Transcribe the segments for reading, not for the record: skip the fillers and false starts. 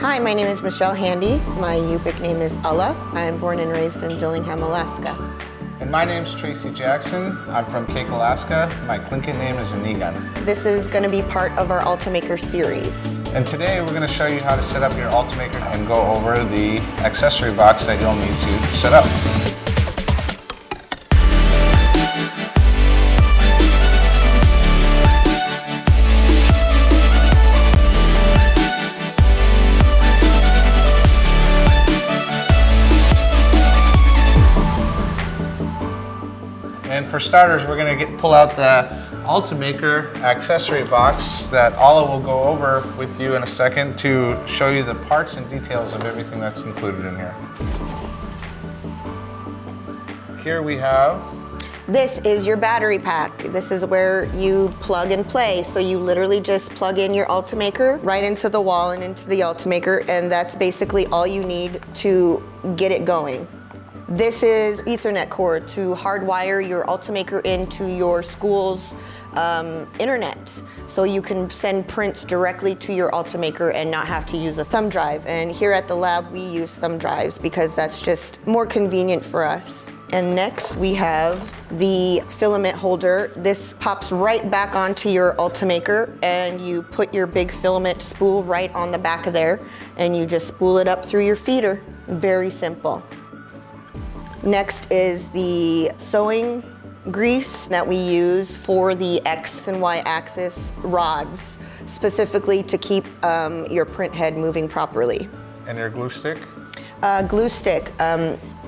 Hi, my name is Michelle Handy. My Yupik name is Ulla. I'm born and raised in Dillingham, Alaska. And my name's Tracy Jackson. I'm from Cake, Alaska. My Tlingit name is Anigan. This is going to be part of our Ultimaker series. And today we're going to show you how to set up your Ultimaker and go over the accessory box that you'll need to set up. And for starters, we're going to pull out the Ultimaker accessory box that Alla will go over with you in a second to show you the parts and details of everything that's included in here. Here we have... This is your battery pack. This is where you plug and play. So you literally just plug in your Ultimaker right into the wall and into the Ultimaker, and that's basically all you need to get it going. This is Ethernet cord to hardwire your Ultimaker into your school's internet. So you can send prints directly to your Ultimaker and not have to use a thumb drive. And here at the lab, we use thumb drives because that's just more convenient for us. And next we have the filament holder. This pops right back onto your Ultimaker, and you put your big filament spool right on the back of there, and you just spool it up through your feeder. Very simple. Next is the sewing grease that we use for the X and Y axis rods, specifically to keep your print head moving properly. And your glue stick? Glue stick.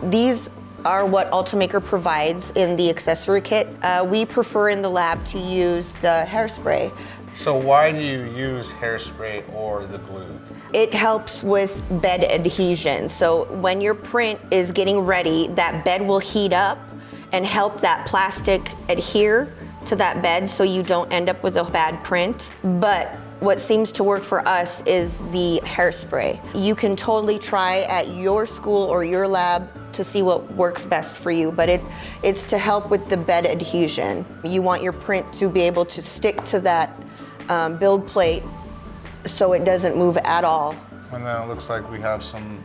These are what Ultimaker provides in the accessory kit. We prefer in the lab to use the hairspray. So why do you use hairspray or the glue? It helps with bed adhesion. So when your print is getting ready, that bed will heat up and help that plastic adhere to that bed so you don't end up with a bad print. But what seems to work for us is the hairspray. You can totally try at your school or your lab to see what works best for you, but it's to help with the bed adhesion. You want your print to be able to stick to that build plate so it doesn't move at all. And then it looks like we have some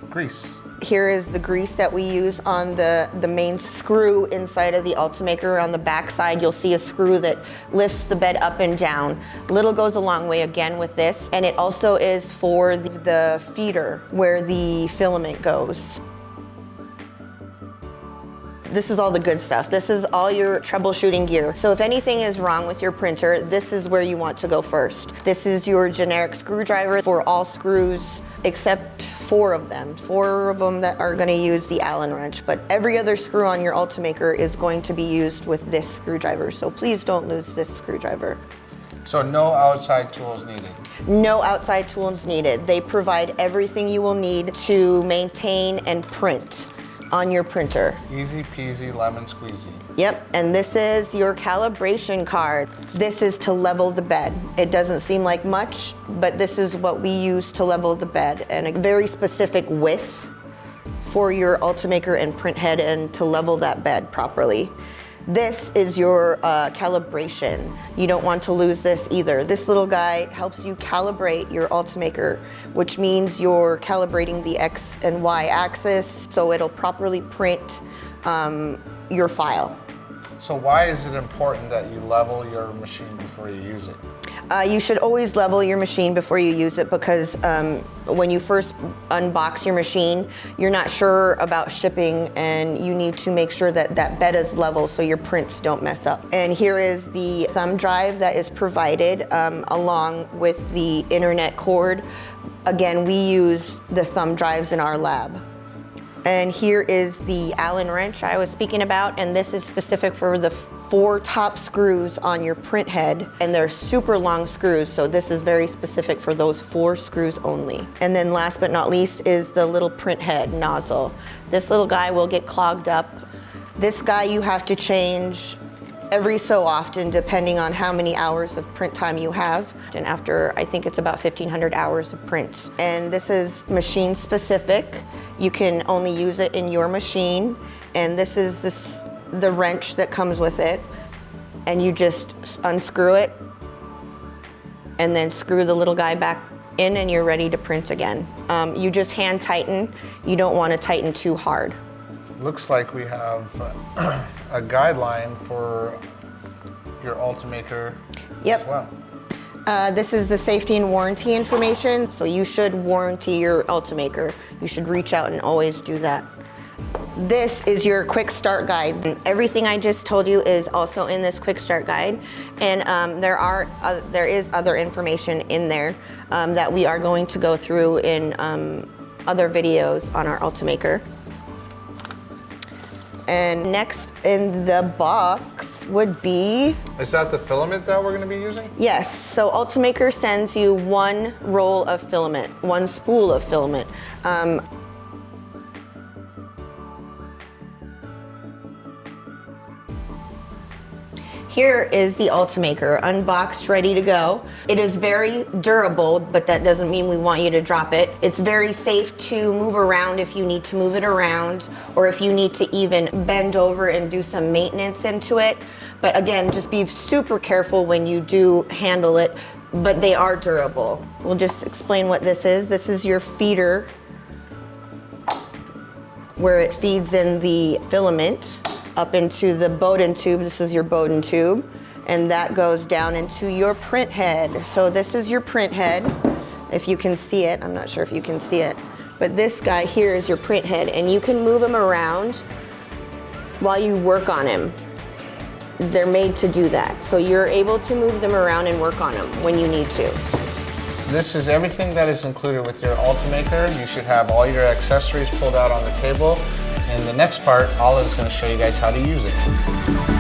grease. Here is the grease that we use on the main screw inside of the Ultimaker. On the back side, you'll see a screw that lifts the bed up and down. Little goes a long way again with this, and it also is for the feeder where the filament goes. This is all the good stuff. This is all your troubleshooting gear. So if anything is wrong with your printer, this is where you want to go first. This is your generic screwdriver for all screws except 4 of them. 4 of them that are gonna use the Allen wrench, but every other screw on your Ultimaker is going to be used with this screwdriver. So please don't lose this screwdriver. So no outside tools needed? No outside tools needed. They provide everything you will need to maintain and print on your printer. Easy peasy lemon squeezy. Yep, and this is your calibration card. This is to level the bed. It doesn't seem like much, but this is what we use to level the bed, and a very specific width for your Ultimaker and print head and to level that bed properly. This is your calibration. You don't want to lose this either. This little guy helps you calibrate your Ultimaker, which means you're calibrating the X and Y axis so it'll properly print your file. So why is it important that you level your machine before you use it? You should always level your machine before you use it because when you first unbox your machine, you're not sure about shipping and you need to make sure that that bed is level so your prints don't mess up. And here is the thumb drive that is provided along with the internet cord. Again, we use the thumb drives in our lab. And here is the Allen wrench I was speaking about, and this is specific for the 4 top screws on your print head, and they're super long screws, so this is very specific for those 4 screws only. And then last but not least is the little print head nozzle. This little guy will get clogged up. This guy you have to change every so often depending on how many hours of print time you have. And after, I think it's about 1,500 hours of prints. And this is machine specific. You can only use it in your machine. And this is the wrench that comes with it. And you just unscrew it and then screw the little guy back in and you're ready to print again. You just hand tighten. You don't want to tighten too hard. Looks like we have a guideline for your Ultimaker as well. This is the safety and warranty information, so you should warranty your Ultimaker. You should reach out and always do that. This is your quick start guide. Everything I just told you is also in this quick start guide, and there is other information in there that we are going to go through in other videos on our Ultimaker. And next in the box would be... Is that the filament that we're going to be using? Yes, so Ultimaker sends you one roll of filament, one spool of filament. Here is the Ultimaker, unboxed, ready to go. It is very durable, but that doesn't mean we want you to drop it. It's very safe to move around if you need to move it around, or if you need to even bend over and do some maintenance into it. But again, just be super careful when you do handle it, but they are durable. We'll just explain what this is. This is your feeder, where it feeds in the filament up into the Bowden tube. This is your Bowden tube, and that goes down into your print head. So this is your print head, if you can see it. I'm not sure if you can see it, but this guy here is your print head, and you can move him around while you work on him. They're made to do that, so you're able to move them around and work on them when you need to. This is everything that is included with your Ultimaker. You should have all your accessories pulled out on the table. In the next part, Ala is going to show you guys how to use it.